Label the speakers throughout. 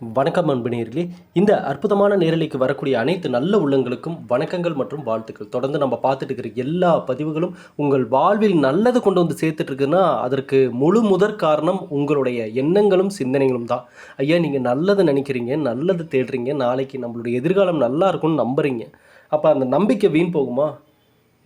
Speaker 1: வணக்கம் அன்பு. இந்த அற்புதமான நேரலைக்கு வரக்கூடிய அனைத்து நல்ல உள்ளங்களுக்கும் வணக்கங்கள் மற்றும் வாழ்த்துக்கள். தொடர்ந்து நம்ம பார்த்துட்டு இருக்கிற எல்லா பதிவுகளும் உங்கள் வாழ்வில் நல்லது கொண்டு வந்து சேர்த்துட்டு இருக்குன்னா அதற்கு முழு முதற் காரணம் உங்களுடைய எண்ணங்களும் சிந்தனைகளும் தான். ஐயா, நீங்கள் நல்லது நினைக்கிறீங்க, நல்லது தேடுறீங்க, நாளைக்கு நம்மளுடைய எதிர்காலம் நல்லா இருக்கும்னு நம்புறீங்க. அப்போ அந்த நம்பிக்கை வீண் போகுமா?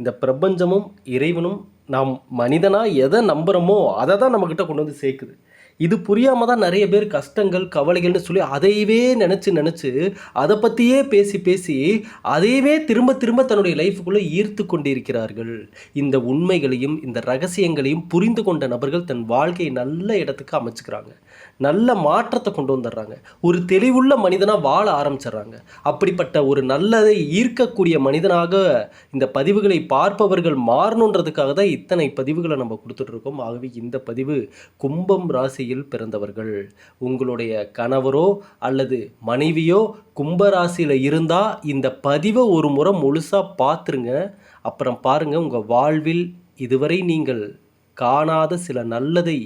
Speaker 1: இந்த பிரபஞ்சமும் இறைவனும் நாம் மனிதனாக எதை நம்புகிறோமோ அதை தான் நம்மக்கிட்ட கொண்டு வந்து சேர்க்குது. இது புரியாமல் தான் நிறைய பேர் கஷ்டங்கள் கவலைகள்னு சொல்லி அதையவே நினச்சி அதை பற்றியே பேசி அதையவே திரும்ப திரும்ப தன்னுடைய லைஃபுக்குள்ளே ஈர்த்து கொண்டிருக்கிறார்கள். இந்த உண்மைகளையும் இந்த ரகசியங்களையும் புரிந்து கொண்ட நபர்கள் தன் வாழ்க்கையை நல்ல இடத்துக்கு அமைச்சுக்கிறாங்க, நல்ல மாற்றத்தை கொண்டு வந்துடுறாங்க, ஒரு தெளிவுள்ள மனிதனாக வாழ ஆரம்பிச்சிடுறாங்க. அப்படிப்பட்ட ஒரு நல்லதை ஈர்க்கக்கூடிய மனிதனாக இந்த பதிவுகளை பார்ப்பவர்கள் மாறணுன்றதுக்காக தான் இத்தனை பதிவுகளை நம்ம கொடுத்துட்ருக்கோம். ஆகவே இந்த பதிவு கும்பம் ராசியில் பிறந்தவர்கள், உங்களுடைய கணவரோ அல்லது மனைவியோ கும்பராசியில் இருந்தால் இந்த பதிவை ஒரு முறை முழுசாக பார்த்துருங்க. அப்புறம் பாருங்கள், உங்கள் வாழ்வில் இதுவரை நீங்கள் காணாத சில நல்லதை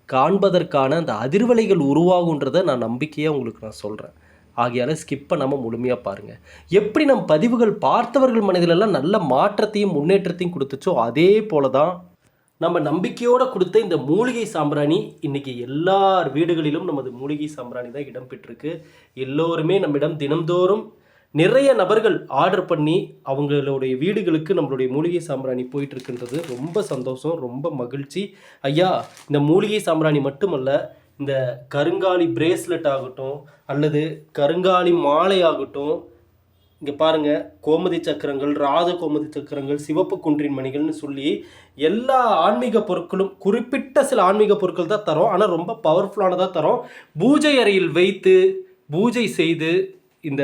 Speaker 1: காண்பதற்கான அந்த அதிர்வலைகள் உருவாகுன்றதை நான் நம்பிக்கையாக உங்களுக்கு நான் சொல்கிறேன். ஆகையால் ஸ்கிப் பண்ணாமல் முழுமையாக பாருங்கள். எப்படி நம் பதிவுகள் பார்த்தவர்கள் மனதிலெல்லாம் நல்ல மாற்றத்தையும் முன்னேற்றத்தையும் கொடுத்துச்சோ அதே போல தான் நம்ம நம்பிக்கையோடு கொடுத்த இந்த மூலிகை சாம்பிராணி இன்றைக்கி எல்லார் வீடுகளிலும் நமது மூலிகை சாம்பிராணி தான் இடம்பெற்றிருக்கு. எல்லோருமே நம்மிடம் தினம்தோறும் நிறைய நபர்கள் ஆர்டர் பண்ணி அவங்களுடைய வீடுகளுக்கு நம்மளுடைய மூலிகை சாம்பிராணி போயிட்டுருக்குன்றது ரொம்ப சந்தோஷம், ரொம்ப மகிழ்ச்சி. ஐயா, இந்த மூலிகை சாம்பிராணி மட்டுமல்ல, இந்த கருங்காலி பிரேஸ்லெட் ஆகட்டும் அல்லது கருங்காலி மாலை ஆகட்டும், இங்கே பாருங்கள், கோமதி சக்கரங்கள், ராத கோமதி சக்கரங்கள், சிவப்பு குன்றின் மணிகள்னு சொல்லி எல்லா ஆன்மீக பொருட்களும், குறிப்பிட்ட சில ஆன்மீக பொருட்கள் தான் தரோம், ஆனால் ரொம்ப பவர்ஃபுல்லானதாக தரோம். பூஜை அறையில் வைத்து பூஜை செய்து இந்த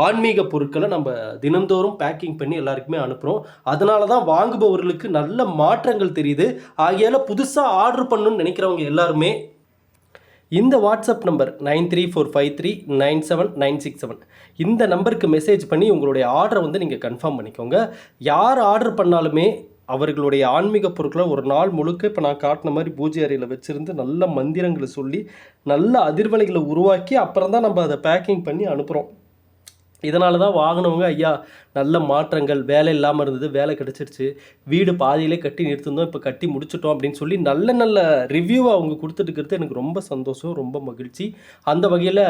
Speaker 1: ஆன்மீக பொருட்களை நம்ம தினந்தோறும் பேக்கிங் பண்ணி எல்லாருக்குமே அனுப்புகிறோம். அதனால தான் வாங்குபவர்களுக்கு நல்ல மாற்றங்கள் தெரியுது. ஆகையால் புதுசாக ஆர்டர் பண்ணணும்னு நினைக்கிறவங்க எல்லாருமே இந்த வாட்ஸ்அப் நம்பர் 9345397967 இந்த நம்பருக்கு மெசேஜ் பண்ணி உங்களுடைய ஆர்டரை வந்து நீங்கள் கன்ஃபார்ம் பண்ணிக்கோங்க. யார் ஆர்டர் பண்ணாலுமே அவர்களுடைய ஆன்மீக பொருட்களை ஒரு நாள் முழுக்க இப்போ நான் காட்டின மாதிரி பூஜை அறையில் வச்சுருந்து நல்ல மந்திரங்களை சொல்லி நல்ல அதிர்வலைகளை உருவாக்கி அப்புறம் தான் நம்ம அதை பேக்கிங் பண்ணி அனுப்புகிறோம். இதனால தான் வாங்கினவங்க, ஐயா நல்ல மாற்றங்கள், வேலை இல்லாமல் இருந்தது, வேலை கிடச்சிருச்சு, வீடு பாதியிலே கட்டி நிறுத்திருந்தோம், இப்போ கட்டி முடிச்சிட்டோம் அப்படின்னு சொல்லி நல்ல நல்ல ரிவ்யூவை அவங்க கொடுத்துட்டுருக்கிறது எனக்கு ரொம்ப சந்தோஷம், ரொம்ப மகிழ்ச்சி. அந்த வகையில்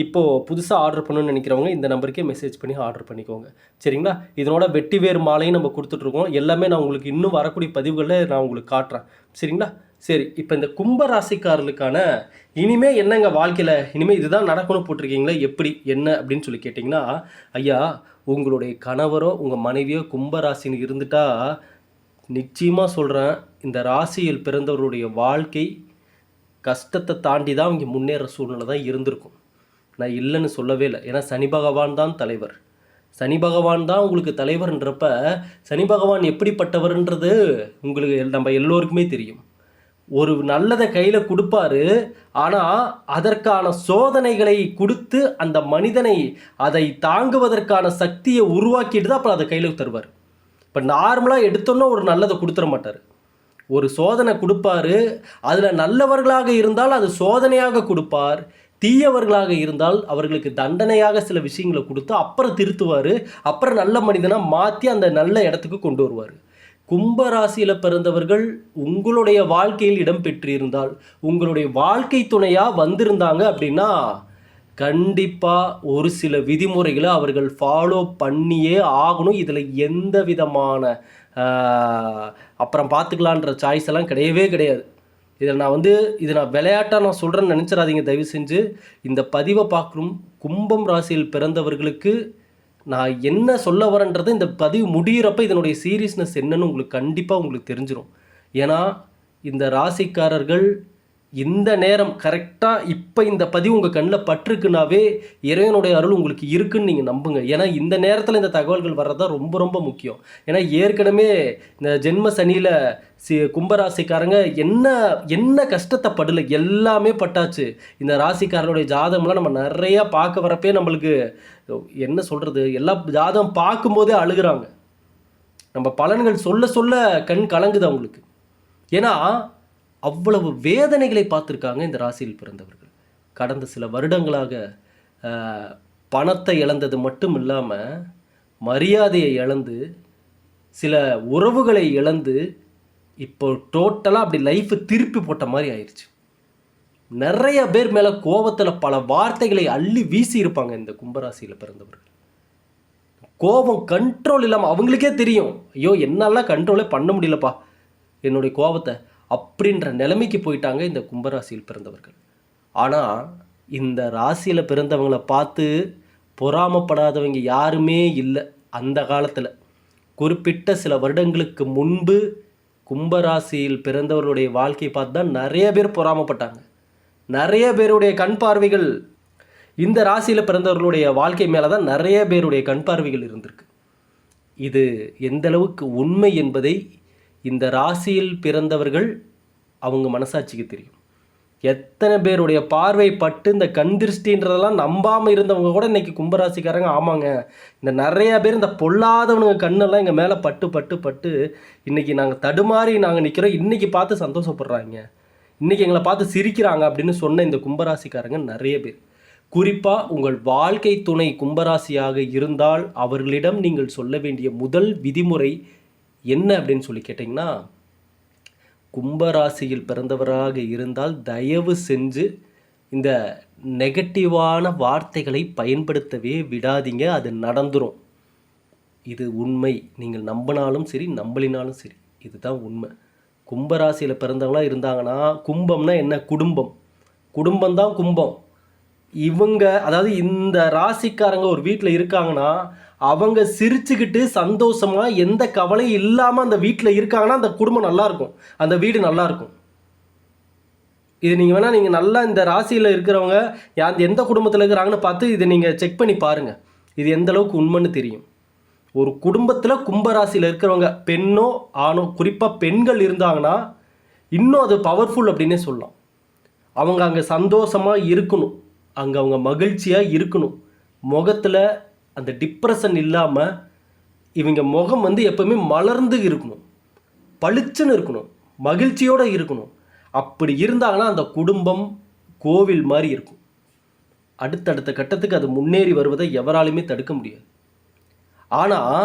Speaker 1: இப்போது புதுசாக ஆர்டர் பண்ணணும்னு நினைக்கிறவங்க இந்த நம்பருக்கே மெசேஜ் பண்ணி ஆர்டர் பண்ணிக்கோங்க, சரிங்களா? இதனோட வெட்டி வேறு மாலையும் நம்ம கொடுத்துட்ருக்கோம். எல்லாமே நான் உங்களுக்கு இன்னும் வரக்கூடிய பதிவுகளில் நான் உங்களுக்கு காட்டுறேன், சரிங்களா? சரி, இப்போ இந்த கும்பராசிக்காரர்களுக்கான இனிமே என்னங்க வாழ்க்கையில் இனிமேல் இதுதான் நடக்கணும் போட்டிருக்கீங்களா, எப்படி என்ன அப்படின்னு சொல்லி கேட்டிங்கன்னா, ஐயா உங்களுடைய கணவரோ உங்கள் மனைவியோ கும்பராசின்னு இருந்துட்டால் நிச்சயமாக சொல்கிறேன், இந்த ராசியில் பிறந்தவருடைய வாழ்க்கை கஷ்டத்தை தாண்டி தான் அவங்க முன்னேற சூழ்நிலை தான் இருந்திருக்கும். நான் இல்லைன்னு சொல்லவே இல்லை. ஏன்னா சனி பகவான் தான் தலைவர். சனி பகவான் தான் உங்களுக்கு தலைவர்ன்றப்ப சனி பகவான் எப்படிப்பட்டவர்ன்றது உங்களுக்கு நம்ம எல்லோருக்குமே தெரியும். ஒரு நல்லதை கையில் கொடுப்பாரு, ஆனால் அதற்கான சோதனைகளை கொடுத்து அந்த மனிதனை அதை தாங்குவதற்கான சக்தியை உருவாக்கிட்டு தான் அப்புறம் அதை கையில் தருவார். இப்போ நார்மலாக எடுத்தோன்னா ஒரு நல்லதை கொடுத்துட மாட்டார். ஒரு சோதனை கொடுப்பாரு, அதில் நல்லவர்களாக இருந்தால் அது சோதனையாக கொடுப்பார், தீயவர்களாக இருந்தால் அவர்களுக்கு தண்டனையாக சில விஷயங்களை கொடுத்து அப்புறம் திருத்துவார், அப்புறம் நல்ல மனிதனாக மாற்றி அந்த நல்ல இடத்துக்கு கொண்டு வருவார். கும்பராசியில் பிறந்தவர்கள் உங்களுடைய வாழ்க்கையில் இடம் பெற்றிருந்தால், உங்களுடைய வாழ்க்கை துணையாக வந்திருந்தாங்க அப்படின்னா கண்டிப்பாக ஒரு சில விதிமுறைகளை அவர்கள் ஃபாலோ பண்ணியே ஆகணும். இதில் எந்த விதமான அப்புறம் பார்த்துக்கலான்ற சாய்ஸ் எல்லாம் கிடையவே கிடையாது. இதில் நான் விளையாட்டாக நான் சொல்கிறேன்னு நினச்சிடாதீங்க தயவு செஞ்சு. இந்த பதிவை பார்க்கணும் கும்பம் ராசியில் பிறந்தவர்களுக்கு நான் என்ன சொல்ல வரேன்றது இந்த பதிவு முடிகிறப்ப இதனுடைய சீரியஸ்னஸ் என்னன்னு உங்களுக்கு கண்டிப்பாக உங்களுக்கு தெரிஞ்சிடும். ஏன்னா இந்த ராசிக்காரர்கள் இந்த நேரம் கரெக்டாக இப்போ இந்த பதிவு உங்கள் கண்ணில் பட்டிருக்குனாவே இறைவனுடைய அருள் உங்களுக்கு இருக்குன்னு நீங்கள் நம்புங்க. ஏன்னா இந்த நேரத்தில் இந்த தகவல்கள் வர்றது தான் ரொம்ப ரொம்ப முக்கியம். ஏன்னா ஏற்கனவே இந்த ஜென்ம சனியில் கும்பராசிக்காரங்க என்ன என்ன கஷ்டத்தை படலை, எல்லாமே பட்டாச்சு. இந்த ராசிக்காரனுடைய ஜாதகம்லாம் நம்ம நிறையா பார்க்க வரப்பே நம்மளுக்கு என்ன சொல்கிறது, எல்லா ஜாதகம் பார்க்கும்போதே அழுகிறாங்க. நம்ம பலன்கள் சொல்ல சொல்ல கண் கலங்குது அவங்களுக்கு. ஏன்னா அவ்வளவு வேதனைகளை பார்த்துருக்காங்க இந்த ராசியில் பிறந்தவர்கள். கடந்த சில வருடங்களாக பணத்தை இழந்தது மட்டும் இல்லாமல் மரியாதையை இழந்து சில உறவுகளை இழந்து இப்போ டோட்டலாக அப்படி லைஃப்பை திருப்பி போட்ட மாதிரி ஆயிடுச்சு. நிறைய பேர் மேலே கோபத்தில் பல வார்த்தைகளை அள்ளி வீசி இருப்பாங்க இந்த கும்பராசியில் பிறந்தவர்கள். கோபம் கண்ட்ரோல் இல்லாமல் அவங்களுக்கே தெரியும், ஐயோ என்னாலாம் கண்ட்ரோலே பண்ண முடியலப்பா என்னுடைய கோபத்தை அப்படின்ற நிலைமைக்கு போயிட்டாங்க இந்த கும்பராசியில் பிறந்தவர்கள். ஆனால் இந்த ராசியில் பிறந்தவங்களை பார்த்து பொறாமப்படாதவங்க யாருமே இல்லை. அந்த காலத்தில் குறிப்பிட்ட சில வருடங்களுக்கு முன்பு கும்பராசியில் பிறந்தவர்களுடைய வாழ்க்கையை பார்த்து தான் நிறைய பேர் பொறாமப்பட்டாங்க. நிறைய பேருடைய கண் பார்வைகள் இந்த ராசியில் பிறந்தவர்களுடைய வாழ்க்கை மேலே தான் நிறைய பேருடைய கண் பார்வைகள் இருந்திருக்கு. இது எந்தளவுக்கு உண்மை என்பதை இந்த ராசியில் பிறந்தவர்கள் அவங்க மனசாட்சிக்கு தெரியும். எத்தனை பேருடைய பார்வை பட்டு இந்த கண் திருஷ்டின்றதெல்லாம் நம்பாமல் இருந்தவங்க கூட இன்றைக்கி கும்பராசிக்காரங்க ஆமாங்க, இந்த நிறைய பேர் இந்த பொல்லாதவனுங்க கண்ணெல்லாம் எங்கள் மேலே பட்டு பட்டு பட்டு இன்றைக்கி நாங்கள் தடுமாறி நாங்கள் நிற்கிறோம், இன்றைக்கி பார்த்து சந்தோஷப்படுறாங்க, இன்றைக்கி எங்களை பார்த்து சிரிக்கிறாங்க அப்படின்னு சொன்ன இந்த கும்பராசிக்காரங்க நிறைய பேர். குறிப்பாக உங்கள் வாழ்க்கை துணை கும்பராசியாக இருந்தால் அவர்களிடம் நீங்கள் சொல்ல வேண்டிய முதல் விதிமுறை என்ன அப்படின்னு சொல்லி கேட்டிங்கன்னா, கும்பராசியில் பிறந்தவராக இருந்தால் தயவு செஞ்சு இந்த நெகட்டிவான வார்த்தைகளை பயன்படுத்தவே விடாதீங்க, அது நடந்துடும். இது உண்மை. நீங்கள் நம்பினாலும் சரி நம்பலினாலும் சரி, இதுதான் உண்மை. கும்பராசியில் பிறந்தவங்களாம் இருந்தாங்கன்னா, கும்பம்னா என்ன, குடும்பம், குடும்பம்தான் கும்பம். இவங்க அதாவது இந்த ராசிக்காரங்க ஒரு வீட்டில் இருக்காங்கன்னா அவங்க சிரிச்சுக்கிட்டு சந்தோஷமாக எந்த கவலையும் இல்லாமல் அந்த வீட்டில் இருக்காங்கன்னா அந்த குடும்பம் நல்லாயிருக்கும், அந்த வீடு நல்லாயிருக்கும். இது நீங்கள் வேணால் நீங்கள் நல்லா இந்த ராசியில் இருக்கிறவங்க எந்த குடும்பத்தில் இருக்கிறாங்கன்னு பார்த்து இதை நீங்கள் செக் பண்ணி பாருங்கள், இது எந்த அளவுக்கு உண்மைன்னு தெரியும். ஒரு குடும்பத்தில் கும்பராசியில் இருக்கிறவங்க பெண்ணோ ஆணோ, குறிப்பாக பெண்கள் இருந்தாங்கன்னா இன்னும் அது பவர்ஃபுல் அப்படின்னே சொல்லலாம். அவங்க அங்கே சந்தோஷமாக இருக்கணும், அங்கே அவங்க மகிழ்ச்சியாக இருக்கணும், முகத்தில் அந்த டிப்ரெஷன் இல்லாமல் இவங்க முகம் எப்போவுமே மலர்ந்து இருக்கணும், பளிச்சுன்னு இருக்கணும், மகிழ்ச்சியோடு இருக்கணும். அப்படி இருந்தாங்கன்னா அந்த குடும்பம் கோவில் மாதிரி இருக்கும். அடுத்தடுத்த கட்டத்துக்கு அது முன்னேறி வருவதை எவராலுமே தடுக்க முடியாது. ஆனால்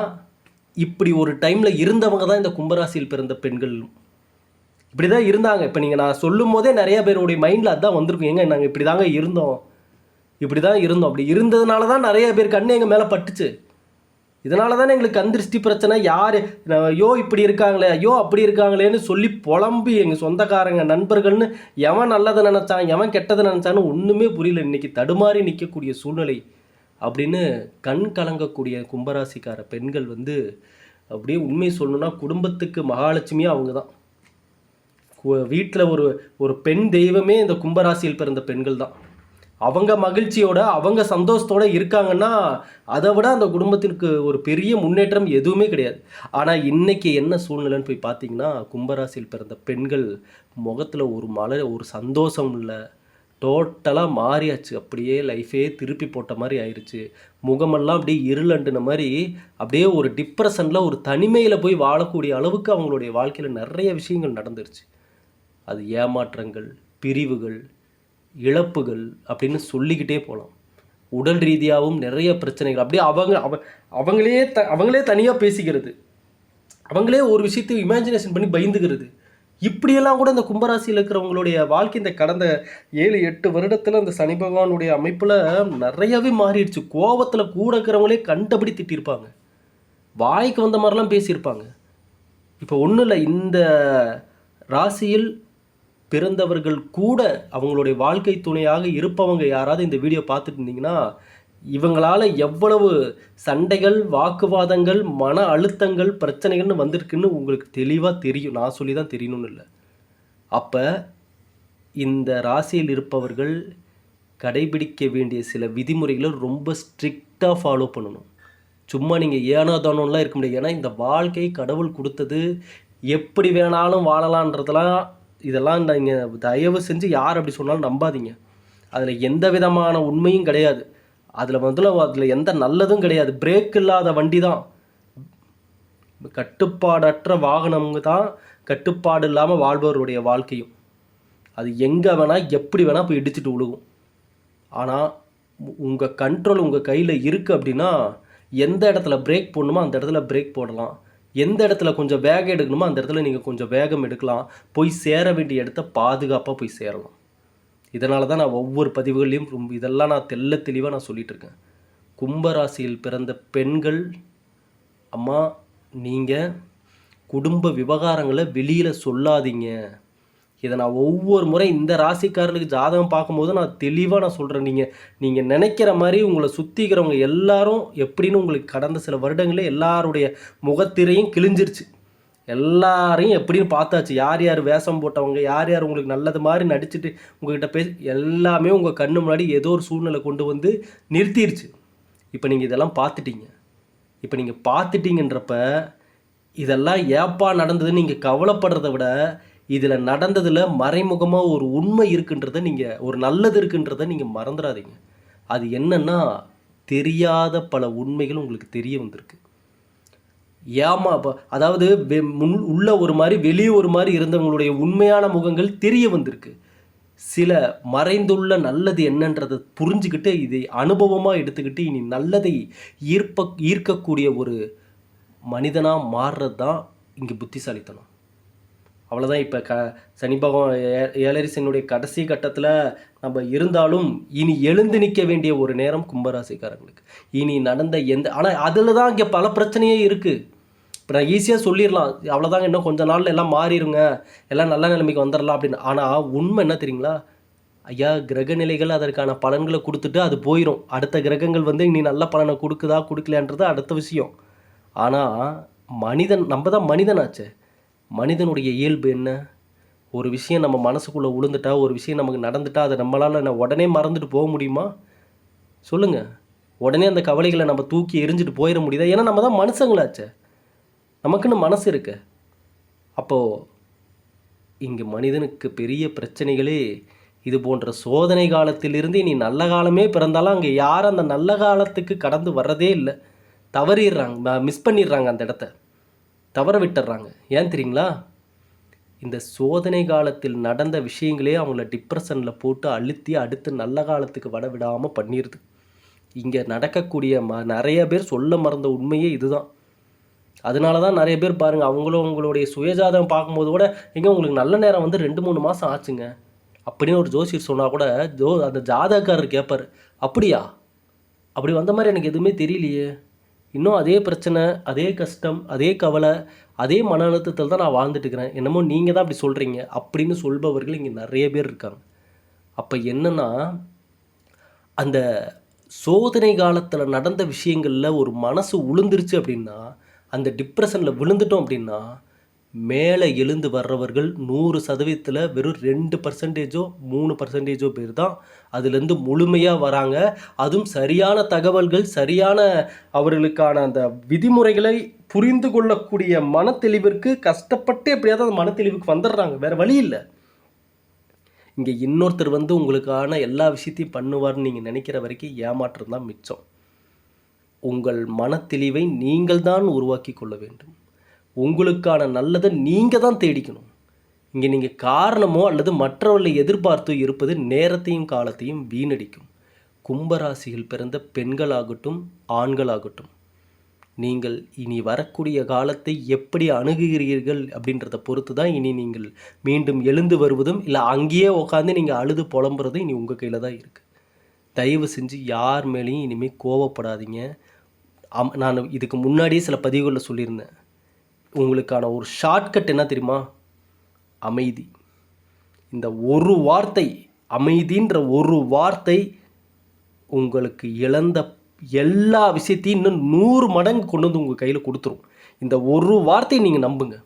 Speaker 1: இப்படி ஒரு டைமில் இருந்தவங்க தான் இந்த கும்பராசியில் பிறந்த பெண்கள் இப்படி தான் இருந்தாங்க. இப்போ நீங்கள் நான் சொல்லும் போதே நிறைய பேருடைய மைண்டில் அதுதான் வந்திருக்கும், ஏங்க நாங்கள் இப்படி தாங்க இருந்தோம், இப்படி தான் இருந்தோம், அப்படி இருந்ததுனால தான் நிறைய பேர் கண்ணு எங்கள் மேலே பட்டுச்சு, இதனால தானே எங்களுக்கு கண் திருஷ்டி பிரச்சனை, யார் ஐயோ இப்படி இருக்காங்களே, ஐயோ அப்படி இருக்காங்களேன்னு சொல்லி புலம்பி எங்கள் சொந்தக்காரங்க நண்பர்கள்னு எவன் நல்லதை நினச்சான் எவன் கெட்டதை நினச்சான்னு ஒன்றுமே புரியல, இன்றைக்கி தடுமாறி நிற்கக்கூடிய சூழ்நிலை அப்படின்னு கண் கலங்கக்கூடிய கும்பராசிக்கார பெண்கள் அப்படியே உண்மை சொல்லணும்னா குடும்பத்துக்கு மகாலட்சுமியாக அவங்க தான். வீட்டில் ஒரு பெண் தெய்வமே இந்த கும்பராசியில் பிறந்த பெண்கள் தான். அவங்க மகிழ்ச்சியோட அவங்க சந்தோஷத்தோடு இருக்காங்கன்னா அதை விட அந்த குடும்பத்திற்கு ஒரு பெரிய முன்னேற்றம் எதுவுமே கிடையாது. ஆனால் இன்றைக்கி என்ன சூழ்நிலைன்னு போய் பார்த்தீங்கன்னா, கும்பராசியில் பிறந்த பெண்கள் முகத்தில் ஒரு சந்தோஷம் இல்லை, டோட்டலாக மாறியாச்சு, அப்படியே லைஃபே திருப்பி போட்ட மாதிரி ஆயிடுச்சு. முகமெல்லாம் அப்படியே இருளண்டுன மாதிரி அப்படியே ஒரு டிப்ரெஷனில் ஒரு தனிமையில் போய் வாழக்கூடிய அளவுக்கு அவங்களுடைய வாழ்க்கையில் நிறைய விஷயங்கள் நடந்துருச்சு. அது ஏமாற்றங்கள், பிரிவுகள், இழப்புகள் அப்படின்னு சொல்லிக்கிட்டே போகலாம். உடல் ரீதியாகவும் நிறைய பிரச்சனைகள், அப்படியே அவங்களே தனியாக பேசிக்கிறது, அவங்களே ஒரு விஷயத்தை இமேஜினேஷன் பண்ணி பயந்துக்கிறது, இப்படியெல்லாம் கூட இந்த கும்பராசியில் இருக்கிறவங்களுடைய வாழ்க்கை இந்த கடந்த 7-8 வருடத்தில் அந்த சனி பகவானுடைய அமைப்பில் நிறையவே மாறிடுச்சு. கோபத்தில் கூட இருக்கிறவங்களே கண்டபடி திட்டிருப்பாங்க, வாய்க்கு வந்த மாதிரிலாம் பேசியிருப்பாங்க. இப்போ ஒன்றும் இல்லை, இந்த ராசியில் பிறந்தவர்கள் கூட அவங்களுடைய வாழ்க்கை துணையாக இருப்பவங்க யாராவது இந்த வீடியோ பார்த்துட்டு இருந்தீங்கன்னா, இவங்களால் எவ்வளவு சண்டைகள், வாக்குவாதங்கள், மன அழுத்தங்கள், பிரச்சனைகள்னு வந்திருக்குன்னு உங்களுக்கு தெளிவாக தெரியும். நான் சொல்லி தான் தெரியணும்னு இல்லை. அப்போ இந்த ராசியில் இருப்பவர்கள் கடைபிடிக்க வேண்டிய சில விதிமுறைகளை ரொம்ப ஸ்ட்ரிக்டாக ஃபாலோ பண்ணணும். சும்மா நீங்கள் ஏனோதானோலாம் இருக்க முடியாது. ஏன்னா இந்த வாழ்க்கை கடவுள் கொடுத்தது, எப்படி வேணாலும் வாழலான்றதெல்லாம் இதெல்லாம் நீங்கள் தயவு செஞ்சு யார் அப்படி சொன்னாலும் நம்பாதீங்க. அதில் எந்த விதமான உண்மையும் கிடையாது. அதில் எந்த நல்லதும் கிடையாது. பிரேக் இல்லாத வண்டி தான், கட்டுப்பாடற்ற வாகனங்க தான் கட்டுப்பாடு இல்லாமல் வாழ்பவருடைய வாழ்க்கையும். அது எங்கே வேணால் எப்படி வேணால் போய் இடிச்சிட்டு விழுகும். ஆனால் உங்கள் கண்ட்ரோல் உங்கள் கையில் இருக்குது அப்படின்னா எந்த இடத்துல பிரேக் போடணுமோ அந்த இடத்துல பிரேக் போடலாம், எந்த இடத்துல கொஞ்சம் வேகம் எடுக்கணுமோ அந்த இடத்துல நீங்கள் கொஞ்சம் வேகம் எடுக்கலாம், போய் சேர வேண்டிய இடத்த பாதுகாப்பாக போய் சேரலாம். இதனால தான் நான் ஒவ்வொரு பதிவுகள்லையும் இதெல்லாம் நான் தெளிவாக நான் சொல்லிகிட்டு இருக்கேன். கும்பராசியில் பிறந்த பெண்கள், அம்மா நீங்கள் குடும்ப விவகாரங்களை வெளியில் சொல்லாதீங்க. இதை நான் ஒவ்வொரு முறை இந்த ராசிக்காரர்களுக்கு ஜாதகம் பார்க்கும்போது நான் தெளிவாக நான் சொல்கிறேன். நீங்கள் நினைக்கிற மாதிரி உங்களை சுற்றிக்கிறவங்க எல்லாரும் எப்படின்னு உங்களுக்கு கடந்த சில வருடங்களே எல்லாருடைய முகத்திரையும் கிழிஞ்சிருச்சு. எல்லாரையும் எப்படின்னு பார்த்தாச்சு. யார் யார் வேஷம் போட்டவங்க, யார் யார் உங்களுக்கு நல்லது மாதிரி நடிச்சுட்டு உங்கள்கிட்ட எல்லாமே உங்கள் கண்ணு முன்னாடி ஏதோ ஒரு சூழ்நிலை கொண்டு வந்து நிறுத்திடுச்சு. இப்போ நீங்கள் இதெல்லாம் பார்த்துட்டீங்க. இப்போ நீங்கள் பார்த்துட்டீங்கன்றப்ப இதெல்லாம் ஏப்பா நடந்ததுன்னு நீங்கள் கவலைப்படுறத விட இதில் நடந்ததில் மறைமுகமாக ஒரு உண்மை இருக்குன்றதை நீங்கள், ஒரு நல்லது இருக்குன்றதை நீங்கள் மறந்துடாதீங்க. அது என்னன்னா, தெரியாத பல உண்மைகள் உங்களுக்கு தெரிய வந்திருக்கு. அதாவது உள்ள ஒரு மாதிரி வெளியே ஒரு மாதிரி இருந்தவங்களுடைய உண்மையான முகங்கள் தெரிய வந்திருக்கு. சில மறைந்துள்ள நல்லது என்னன்றதை புரிஞ்சுக்கிட்டு இதை அனுபவமாக எடுத்துக்கிட்டு இனி நல்லதை ஈர்க்கக்கூடிய ஒரு மனிதனாக மாறுறது தான் இங்கே புத்திசாலித்தனம். அவ்வளோதான். இப்போ சனி பகவான் ஏழரை சனியுடைய கடைசி கட்டத்தில் நம்ம இருந்தாலும் இனி எழுந்து நிற்க வேண்டிய ஒரு நேரம் கும்பராசிக்காரங்களுக்கு. இனி நடந்த ஆனால் அதில் தான் இங்கே பல பிரச்சனையே இருக்குது. இப்போ நான் ஈஸியாக சொல்லிடலாம், அவ்வளோதாங்க இன்னும் கொஞ்ச நாளில் எல்லாம் மாறிடுங்க, எல்லாம் நல்ல நிலைமைக்கு வந்துடலாம் அப்படின்னு. ஆனால் உண்மை என்ன தெரியுங்களா ஐயா, கிரக நிலைகள் அதற்கான பலன்களை கொடுத்துட்டு அது போயிடும். அடுத்த கிரகங்கள் வந்து இனி நல்ல பலனை கொடுக்குதா கொடுக்கலான்றது அடுத்த விஷயம். ஆனால் மனிதன், நம்ம தான் மனிதனாச்சே. மனிதனுடைய இயல்பு என்ன? ஒரு விஷயம் நம்ம மனசுக்குள்ளே உளுந்துட்டா, ஒரு விஷயம் நமக்கு நடந்துட்டா அதை நம்மளால் உடனே மறந்துட்டு போக முடியுமா? சொல்லுங்கள். உடனே அந்த கவலைகளை நம்ம தூக்கி எரிஞ்சிட்டு போயிட முடியுதா? ஏன்னா நம்ம தான் மனுஷங்களாச்சே, நமக்குன்னு மனசு இருக்கு. அப்போது இங்கே மனிதனுக்கு பெரிய பிரச்சனைகளே இது போன்ற சோதனை காலத்திலிருந்து இனி நல்ல காலமே பிறந்தாலும் அங்கே யாரும் அந்த நல்ல காலத்துக்கு கடந்து வர்றதே இல்லை. தவறிடுறாங்க, மிஸ் பண்ணிடுறாங்க, அந்த இடத்த தவற விட்டுடுறாங்க. ஏன் தெரியுங்களா? இந்த சோதனை காலத்தில் நடந்த விஷயங்களே அவங்கள டிப்ரெஷனில் போட்டு அழுத்தி அடுத்து நல்ல காலத்துக்கு வர விடாமல் பண்ணிடுது. இங்கே நடக்கக்கூடிய நிறைய பேர் சொல்ல மறந்த உண்மையே இதுதான். அதனால தான் நிறைய பேர் பாருங்கள், அவங்களுடைய சுயஜாதகம் பார்க்கும்போது கூட எங்கே உங்களுக்கு நல்ல நேரம் வந்து 2-3 மாதம் ஆச்சுங்க அப்படின்னு ஒரு ஜோசியர் சொன்னால் கூட அந்த ஜாதகக்காரர் கேட்பார், அப்படியா, அப்படி வந்த மாதிரி எனக்கு எதுவுமே தெரியலையே, இன்னும் அதே பிரச்சனை, அதே கஷ்டம், அதே கவலை, அதே மன அழுத்தத்தில் தான் நான் வாழ்ந்துட்டு இருக்கிறேன், என்னமோ நீங்கள் தான் அப்படி சொல்கிறீங்க அப்படின்னு சொல்பவர்கள் இங்கே நிறைய பேர் இருக்காங்க. அப்போ என்னென்னா, அந்த சோதனை காலத்தில் நடந்த விஷயங்களில் ஒரு மனசு உளுந்துருச்சு அப்படின்னா, அந்த டிப்ரெஷனில் விழுந்துட்டோம் அப்படின்னா, மேலே எழுந்து வர்றவர்கள் 100%ல் வெறும் 2%, 3% பேர் தான் அதுலேருந்து முழுமையாக வராங்க. அதுவும் சரியான தகவல்கள், சரியான அவர்களுக்கான அந்த விதிமுறைகளை புரிந்து கொள்ளக்கூடிய மனத்தெளிவிற்கு கஷ்டப்பட்டு எப்படியாவது அந்த மனத்தெளிவுக்கு வந்துடுறாங்க. வேறு வழி இல்லை. இங்கே இன்னொருத்தர் வந்து உங்களுக்கான எல்லா விஷயத்தையும் பண்ணுவார்னு நீங்கள் நினைக்கிற வரைக்கும் ஏமாற்றம் தான் மிச்சம். உங்கள் மனத்தெளிவை நீங்கள் தான் உருவாக்கி கொள்ள வேண்டும். உங்களுக்கான நல்லதை நீங்கள் தான் தேடிக்கணும். இங்கே நீங்கள் காரணமோ அல்லது மற்றவர்களை எதிர்பார்த்து இருப்பது நேரத்தையும் காலத்தையும் வீணடிக்கும். கும்பராசியில் பிறந்த பெண்களாகட்டும் ஆண்களாகட்டும், நீங்கள் இனி வரக்கூடிய காலத்தை எப்படி அணுகுகிறீர்கள் அப்படின்றத பொறுத்து தான் இனி நீங்கள் மீண்டும் எழுந்து வருவதும் இல்லை அங்கேயே உட்காந்து நீங்கள் அழுது புலம்புறதும் இனி உங்கள் கையில் தான் இருக்குது. தயவு செஞ்சு யார் மேலேயும் இனிமேல் கோவப்படாதீங்க. நான் இதுக்கு முன்னாடியே சில பதிவுகளில் சொல்லியிருந்தேன், உங்களுக்கான ஒரு ஷார்ட்கட் என்ன தெரியுமா? அமைதி. இந்த ஒரு வார்த்தை, அமைதின்ற ஒரு வார்த்தை உங்களுக்கு இழந்த எல்லா விஷயத்தையும் இன்னும் 100 மடங்கு கொண்டு வந்து உங்கள் கையில் கொடுத்துரும். இந்த ஒரு வார்த்தையை நீங்கள் நம்புங்க.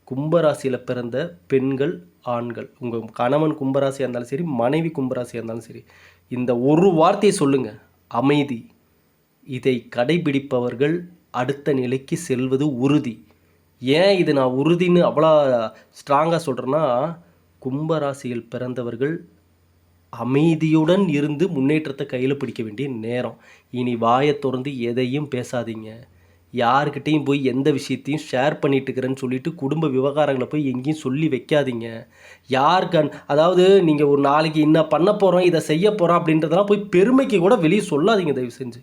Speaker 1: கும்பராசியில் பிறந்த பெண்கள் ஆண்கள், உங்கள் கணவன் கும்பராசியாக இருந்தாலும் சரி, மனைவி கும்பராசியாக இருந்தாலும் சரி, இந்த ஒரு வார்த்தையை சொல்லுங்கள், அமைதி. இதை கடைபிடிப்பவர்கள் அடுத்த நிலைக்கு செல்வது உறுதி. ஏன் இது நான் உறுதின்னு அவ்வளோ ஸ்ட்ராங்காக சொல்கிறேன்னா, கும்பராசியில் பிறந்தவர்கள் அமைதியுடன் இருந்து முன்னேற்றத்தை கையில் பிடிக்க வேண்டிய நேரம். இனி வாயை திறந்து எதையும் பேசாதீங்க, யாருக்கிட்டேயும் போய் எந்த விஷயத்தையும் ஷேர் பண்ணிட்டுக்கிறேன்னு சொல்லிட்டு குடும்ப விவகாரங்களை போய் எங்கேயும் சொல்லி வைக்காதீங்க. அதாவது நீங்கள் ஒரு நாளைக்கு என்ன பண்ண போகிறோம், இதை செய்ய போகிறோம் அப்படின்றதெல்லாம் போய் பெருமைக்கு கூட வெளியே சொல்லாதீங்க தயவு செஞ்சு.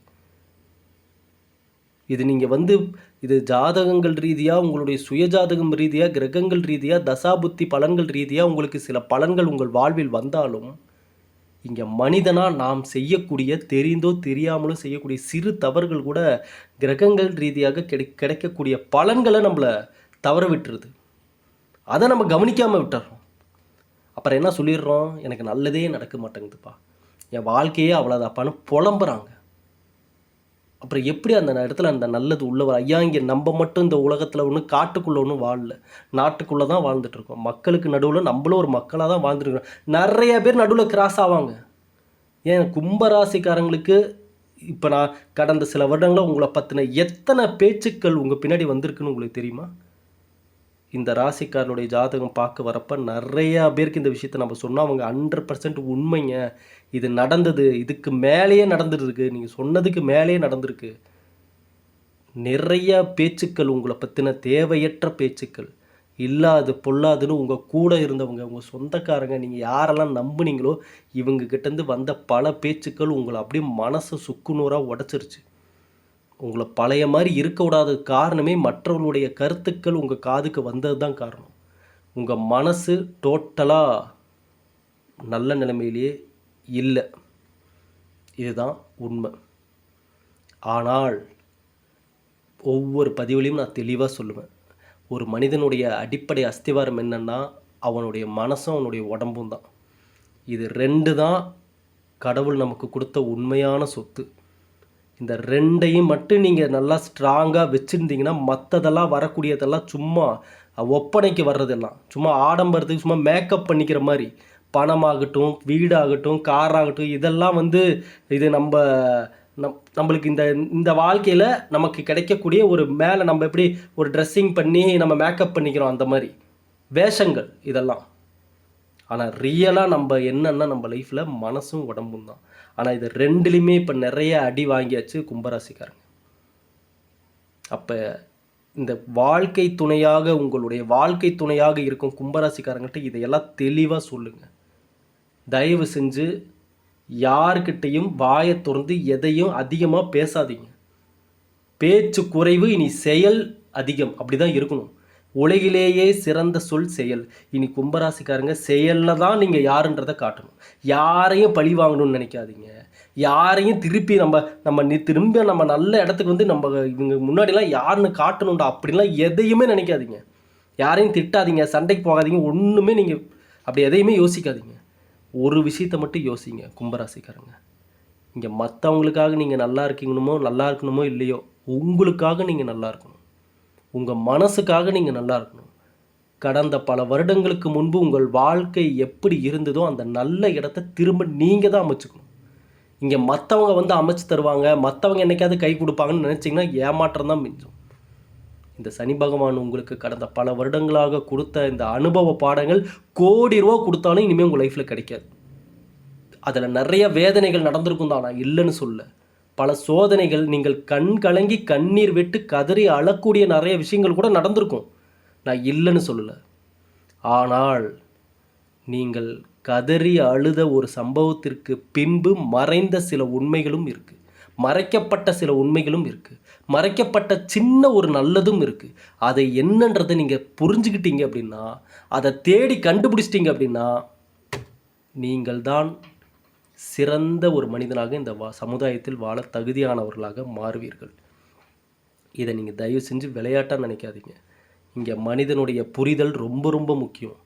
Speaker 1: இது நீங்கள் இது ஜாதகங்கள் ரீதியாக, உங்களுடைய சுயஜாதகம் ரீதியாக, கிரகங்கள் ரீதியாக, தசாபுத்தி பலன்கள் ரீதியாக உங்களுக்கு சில பலன்கள் உங்கள் வாழ்வில் வந்தாலும், இங்கே மனிதனாக நாம் செய்யக்கூடிய, தெரிந்தோ தெரியாமலோ செய்யக்கூடிய சிறு தவறுகள் கூட கிரகங்கள் ரீதியாக கிடைக்கக்கூடிய பலன்களை நம்மளை தவற விட்டுருது. அதை நம்ம கவனிக்காமல் விட்டுறோம். அப்புறம் என்ன சொல்லிடுறோம், எனக்கு நல்லதே நடக்க மாட்டேங்குதுப்பா, என் வாழ்க்கையே அவ்வளோதாப்பான்னு புலம்புறாங்க. அப்புறம் எப்படி அந்த இடத்துல அந்த நல்லது உள்ளவர் ஐயா, இங்கே நம்ம மட்டும் இந்த உலகத்தில் ஒன்றும் காட்டுக்குள்ளே ஒன்றும் வாழல, நாட்டுக்குள்ளே தான் வாழ்ந்துட்டுருக்கோம். மக்களுக்கு நடுவில் நம்மளும் ஒரு மக்களாக தான் வாழ்ந்துட்டுருக்கோம். நிறைய பேர் நடுவில் கிராஸ் ஆவாங்க. ஏன் கும்பராசிக்காரங்களுக்கு இப்போ நான் கடந்த சில வருடங்களில் உங்களை பற்றின எத்தனை பேச்சுக்கள் உங்கள் பின்னாடி வந்திருக்குன்னு உங்களுக்கு தெரியுமா? இந்த ராசிக்காரனுடைய ஜாதகம் பார்க்க வரப்போ நிறையா பேருக்கு இந்த விஷயத்தை நம்ம சொன்னால் அவங்க 100% உண்மைங்க, இது நடந்தது, இதுக்கு மேலேயே நடந்துருக்கு, நீங்கள் சொன்னதுக்கு மேலேயே நடந்திருக்கு. நிறைய பேச்சுக்கள் உங்களை பற்றின தேவையற்ற பேச்சுக்கள், இல்லாது பொல்லாதுன்னு உங்கள் கூட இருந்தவங்க, உங்கள் சொந்தக்காரங்க, நீங்கள் யாரெல்லாம் நம்புனீங்களோ இவங்ககிட்டேருந்து வந்த பல பேச்சுக்கள் உங்களை அப்படியே மனசை சுக்குநூறாக உடச்சிருச்சு. உங்களை பழைய மாதிரி இருக்க விடாத காரணமே மற்றவர்களுடைய கருத்துக்கள் உங்கள் காதுக்கு வந்தது தான் காரணம். உங்கள் மனசு டோட்டலாக நல்ல நிலைமையிலேயே இல்லை, இதுதான் உண்மை. ஆனால் ஒவ்வொரு பதிவுலையும் நான் தெளிவாக சொல்லுவேன், ஒரு மனிதனுடைய அடிப்படை அஸ்திவாரம் என்னென்னா அவனுடைய மனசும் அவனுடைய உடம்பும் தான். இது 2 தான் கடவுள் நமக்கு கொடுத்த உண்மையான சொத்து. இந்த 2ஐயும் மட்டும் நீங்கள் நல்லா ஸ்ட்ராங்காக வச்சுருந்தீங்கன்னா மற்றதெல்லாம் வரக்கூடியதெல்லாம் சும்மா ஒப்பனைக்கு வர்றதெல்லாம் சும்மா ஆடம்பரத்துக்கு சும்மா மேக்கப் பண்ணிக்கிற மாதிரி, பணமாகட்டும், வீடாகட்டும், காராகட்டும், இதெல்லாம் இது நம்மளுக்கு இந்த வாழ்க்கையில் நமக்கு கிடைக்கக்கூடிய ஒரு மேலே நம்ம எப்படி ஒரு ட்ரெஸ்ஸிங் பண்ணி நம்ம மேக்கப் பண்ணிக்கிறோம் அந்த மாதிரி வேஷங்கள் இதெல்லாம். ஆனால் ரியலாக நம்ம என்னன்னா நம்ம லைஃப்பில் மனசும் உடம்பும் தான். ஆனால் இது 2லையுமே இப்போ நிறைய அடி வாங்கியாச்சு கும்பராசிக்காரங்க. அப்போ இந்த வாழ்க்கை துணையாக, உங்களுடைய வாழ்க்கை துணையாக இருக்கும் கும்பராசிக்காரங்கள்ட்ட இதையெல்லாம் தெளிவாக சொல்லுங்கள். தயவு செஞ்சு யாருக்கிட்டையும் வாயை திறந்து எதையும் அதிகமாக பேசாதீங்க. பேச்சு குறைவு, இனி செயல் அதிகம், அப்படி தான் இருக்கணும். உலகிலேயே சிறந்த சொல் செயல். இனி கும்பராசிக்காரங்க செயலில் தான் நீங்கள் யாருன்றதை காட்டணும். யாரையும் பழி வாங்கணும்னு நினைக்காதீங்க. யாரையும் திருப்பி திரும்ப நம்ம நல்ல இடத்துக்கு நம்ம இவங்க முன்னாடிலாம் யாருன்னு காட்டணும்டா அப்படின்லாம் எதையுமே நினைக்காதீங்க. யாரையும் திட்டாதீங்க, சண்டைக்கு போகாதீங்க, ஒன்றுமே நீங்கள் அப்படி எதையுமே யோசிக்காதீங்க. ஒரு விஷயத்தை மட்டும் யோசிங்க கும்பராசிக்காரங்க, இங்கே மற்றவங்களுக்காக நீங்கள் நல்லா இருக்கணுமோ இல்லையோ, உங்களுக்காக நீங்கள் நல்லா இருக்கணும், உங்கள் மனசுக்காக நீங்கள் நல்லா இருக்கணும். கடந்த பல வருடங்களுக்கு முன்பு உங்கள் வாழ்க்கை எப்படி இருந்ததோ அந்த நல்ல இடத்த திரும்ப நீங்கள் தான் அமைச்சுக்கணும். இங்கே மற்றவங்க அமைச்சு தருவாங்க, மற்றவங்க என்னைக்காவது கை கொடுப்பாங்கன்னு நினச்சிங்கன்னா ஏமாற்றம் தான் மிஞ்சும். இந்த சனி பகவான் உங்களுக்கு கடந்த பல வருடங்களாக கொடுத்த இந்த அனுபவ பாடங்கள் கோடி ரூபா கொடுத்தாலும் இனிமேல் உங்கள் லைஃப்பில் கிடைக்காது. அதில் நிறைய வேதனைகள் நடந்திருக்கும் தான், நான் இல்லைன்னு சொல்ல. பல சோதனைகள், நீங்கள் கண் கலங்கி கண்ணீர் விட்டு கதறி அழக்கூடிய நிறைய விஷயங்கள் கூட நடந்திருக்கும், நான் இல்லைன்னு சொல்லலை. ஆனால் நீங்கள் கதறி அழுத ஒரு சம்பவத்திற்கு பின்பு மறைந்த சில உண்மைகளும் இருக்குது, மறைக்கப்பட்ட சில உண்மைகளும் இருக்குது, மறைக்கப்பட்ட சின்ன ஒரு நல்லதும் இருக்குது. அதை என்னன்றதை நீங்கள் புரிஞ்சுக்கிட்டீங்க அப்படின்னா, அதை தேடி கண்டுபிடிச்சிட்டிங்க அப்படின்னா, நீங்கள் தான் சிறந்த ஒரு மனிதனாக இந்த சமுதாயத்தில் வாழ தகுதியானவர்களாக மாறுவீர்கள். இதை நீங்கள் தயவு செஞ்சு விளையாட்டாக நினைக்காதீங்க. இங்கே மனிதனுடைய புரிதல் ரொம்ப ரொம்ப முக்கியம்.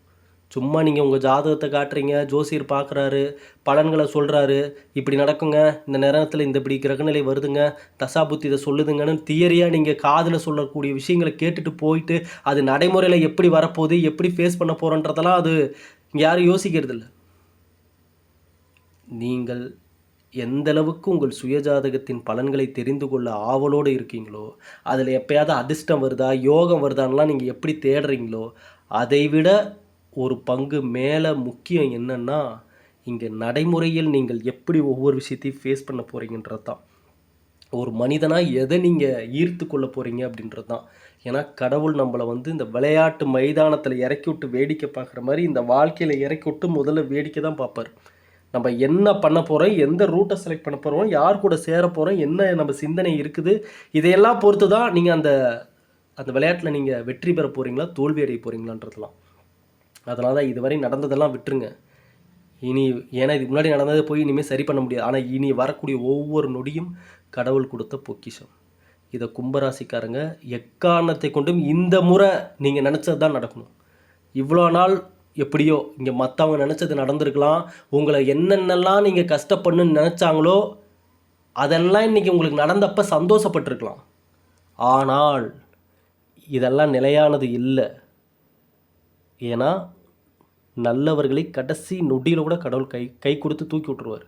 Speaker 1: சும்மா நீங்கள் உங்கள் ஜாதகத்தை காட்டுறீங்க, ஜோசியர் பார்க்குறாரு, பலன்களை சொல்கிறாரு, இப்படி நடக்குங்க, இந்த நேரத்தில் இந்த இப்படி கிரகநிலை வருதுங்க, தசாபுத்தி இதை சொல்லுதுங்கன்னு தியரியாக நீங்கள் காதில் சொல்லக்கூடிய விஷயங்களை கேட்டுட்டு போயிட்டு அது நடைமுறையில் எப்படி வரப்போகுது, எப்படி ஃபேஸ் பண்ண போகிறோன்றதெல்லாம் அது இங்கே யாரும் யோசிக்கிறதில்ல. நீங்கள் எந்தளவுக்கு உங்கள் சுயஜாதகத்தின் பலன்களை தெரிந்து கொள்ள ஆவலோடு இருக்கீங்களோ, அதில் எப்போயாவது அதிர்ஷ்டம் வருதா, யோகம் வருதான்லாம் நீங்கள் எப்படி தேடுறீங்களோ, அதை விட ஒரு பங்கு மேலே முக்கியம் என்னென்னா, இங்கே நடைமுறையில் நீங்கள் எப்படி ஒவ்வொரு விஷயத்தையும் ஃபேஸ் பண்ண போகிறீங்கன்றது தான். ஒரு மனிதனாக எதை நீங்கள் ஈர்த்து கொள்ள போகிறீங்க அப்படின்றது தான். ஏன்னா கடவுள் நம்மளை வந்து இந்த விளையாட்டு மைதானத்தில் இறக்கி விட்டு வேடிக்கை பார்க்குற மாதிரி இந்த வாழ்க்கையில் இறக்கி விட்டு முதல்ல வேடிக்கை தான் பார்ப்பார். நம்ம என்ன பண்ண போகிறோம், எந்த ரூட்டை செலக்ட் பண்ண போகிறோம், யார் கூட சேர போகிறோம், என்ன நம்ம சிந்தனை இருக்குது, இதையெல்லாம் பொறுத்து தான் நீங்கள் அந்த அந்த விளையாட்டில் நீங்கள் வெற்றி பெற போகிறீங்களா தோல்வி அடைய போகிறீங்களான்றதுலாம். அதனால தான் இதுவரை நடந்ததெல்லாம் விட்டுருங்க. இனி ஏன்னா இதுக்கு முன்னாடி நடந்ததை போய் இனிமேல் சரி பண்ண முடியாது. ஆனால் இனி வரக்கூடிய ஒவ்வொரு நொடியும் கடவுள் கொடுத்த பொக்கிஷம். இதை கும்பராசிக்காரங்க எக்காரணத்தை கொண்டும் இந்த முறை நீங்கள் நினச்சது தான் நடக்கணும். இவ்வளோ நாள் எப்படியோ இங்கே மற்றவங்க நினச்சது நடந்திருக்கலாம். உங்களை என்னென்னலாம் நீங்கள் கஷ்டப்படணுன்னு நினச்சாங்களோ அதெல்லாம் இன்றைக்கி உங்களுக்கு நடந்தப்போ சந்தோஷப்பட்டிருக்கலாம். ஆனால் இதெல்லாம் நிலையானது இல்லை. ஏன்னா நல்லவர்களை கடைசி நொடியில் கூட கடவுள் கை கொடுத்து தூக்கி விட்டுருவார்.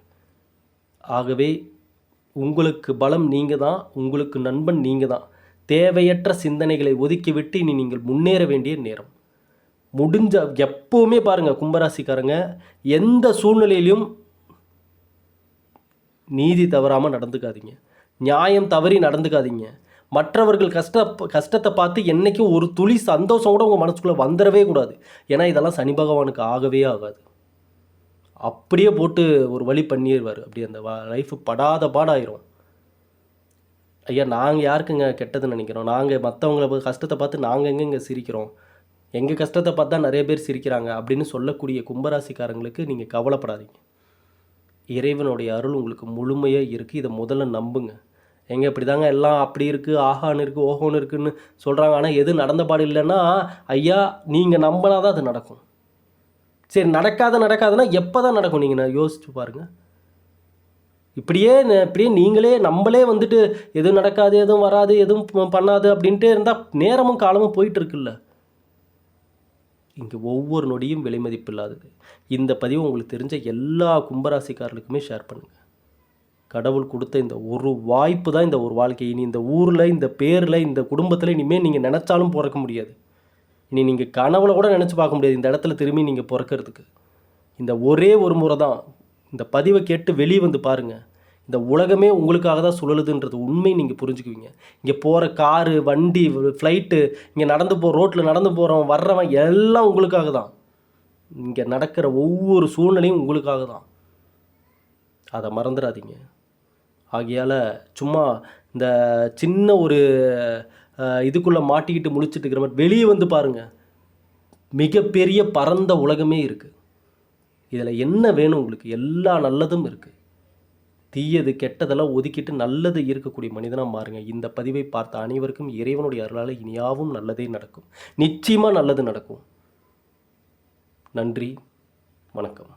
Speaker 1: ஆகவே உங்களுக்கு பலம் நீங்கள் தான், உங்களுக்கு நண்பன் நீங்கள் தான். தேவையற்ற சிந்தனைகளை ஒதுக்கிவிட்டு இனி நீங்கள் முன்னேற வேண்டிய நேரம். முடிஞ்ச எப்போவுமே பாருங்கள் கும்பராசிக்காரங்க, எந்த சூழ்நிலையிலையும் நீதி தவறாமல் நடந்துக்காதீங்க, நியாயம் தவறி நடந்துக்காதீங்க. மற்றவர்கள் கஷ்டத்தை பார்த்து என்றைக்கும் ஒரு துளி சந்தோஷம் கூட உங்கள் மனசுக்குள்ளே வந்துடவே கூடாது. ஏன்னா இதெல்லாம் சனி பகவானுக்கு ஆகவே ஆகாது. அப்படியே போட்டு ஒரு வழி பண்ணிடுவார். அப்படி அந்த லைஃப் படாத பாடாயிரும். ஐயா நாங்கள் யாருக்குங்க கெட்டதுன்னு நினைக்கிறோம்? நாங்கள் மற்றவங்கள கஷ்டத்தை பார்த்து நாங்கள் எங்கெங்க சிரிக்கிறோம்? எங்கள் கஷ்டத்தை பார்த்தா நிறைய பேர் சிரிக்கிறாங்க அப்படின்னு சொல்லக்கூடிய கும்பராசிக்காரங்களுக்கு நீங்கள் கவலைப்படாதீங்க. இறைவனுடைய அருள் உங்களுக்கு முழுமையாக இருக்குது. இதை முதல்ல நம்புங்க. எங்கே இப்படி தாங்க எல்லாம் அப்படி இருக்குது, ஆஹான்னு இருக்குது, ஓஹோன்னு இருக்குதுன்னு சொல்கிறாங்க. ஆனால் எது நடந்த பாடு இல்லைன்னா ஐயா நீங்கள் நம்பினா தான் அது நடக்கும். சரி நடக்காதுன்னா எப்போ தான் நடக்கும்? நீங்கள் நான் யோசிச்சு பாருங்கள். இப்படியே நீங்களே நம்மளே வந்துட்டு எதுவும் நடக்காது, எதுவும் வராது, எதுவும் பண்ணாது அப்படின்ட்டு இருந்தால் நேரமும் காலமும் போயிட்டு இருக்குல்ல. இங்கே ஒவ்வொரு நொடியும் விலை மதிப்பு இல்லாதது. இந்த பதிவு உங்களுக்கு தெரிஞ்ச எல்லா கும்பராசிக்காரர்களுக்குமே ஷேர் பண்ணுங்கள். கடவுள் கொடுத்த இந்த ஒரு வாய்ப்பு தான் இந்த ஒரு வாழ்க்கை. இனி இந்த ஊரில், இந்த பேரில், இந்த குடும்பத்தில் இனிமேல் நீங்கள் நினச்சாலும் பிறக்க முடியாது. இனி நீங்கள் கனவுல கூட நினச்சி பார்க்க முடியாது இந்த இடத்துல திரும்பி நீங்கள் பிறக்கிறதுக்கு. இந்த ஒரே ஒரு முறை தான். இந்த பதிவை கேட்டு வெளியே வந்து பாருங்கள். இந்த உலகமே உங்களுக்காக தான் சுழலுதுன்றது உண்மை நீங்கள் புரிஞ்சுக்குவீங்க. இங்கே போகிற காரு, வண்டி, ஃப்ளைட்டு, இங்கே ரோட்டில் நடந்து போகிறவன் வர்றவன் எல்லாம் உங்களுக்காக தான். இங்கே நடக்கிற ஒவ்வொரு சூழ்நிலையும் உங்களுக்காக தான். அதை மறந்துடாதீங்க. ஆகையால் சும்மா இந்த சின்ன ஒரு இதுக்குள்ளே மாட்டிக்கிட்டு முழிச்சிட்டு இருக்கிற மாதிரி வெளியே வந்து பாருங்கள். மிகப்பெரிய பரந்த உலகமே இருக்குது. இதில் என்ன வேணும் உங்களுக்கு? எல்லா நல்லதும் இருக்குது. தீயது கெட்டதெல்லாம் ஒதுக்கிட்டு நல்லது இருக்கக்கூடிய மனிதனாக மாறுங்க. இந்த பதிவை பார்த்த அனைவருக்கும் இறைவனுடைய அருளால் இனியாவும் நல்லதே நடக்கும். நிச்சயமாக நல்லது நடக்கும். நன்றி, வணக்கம்.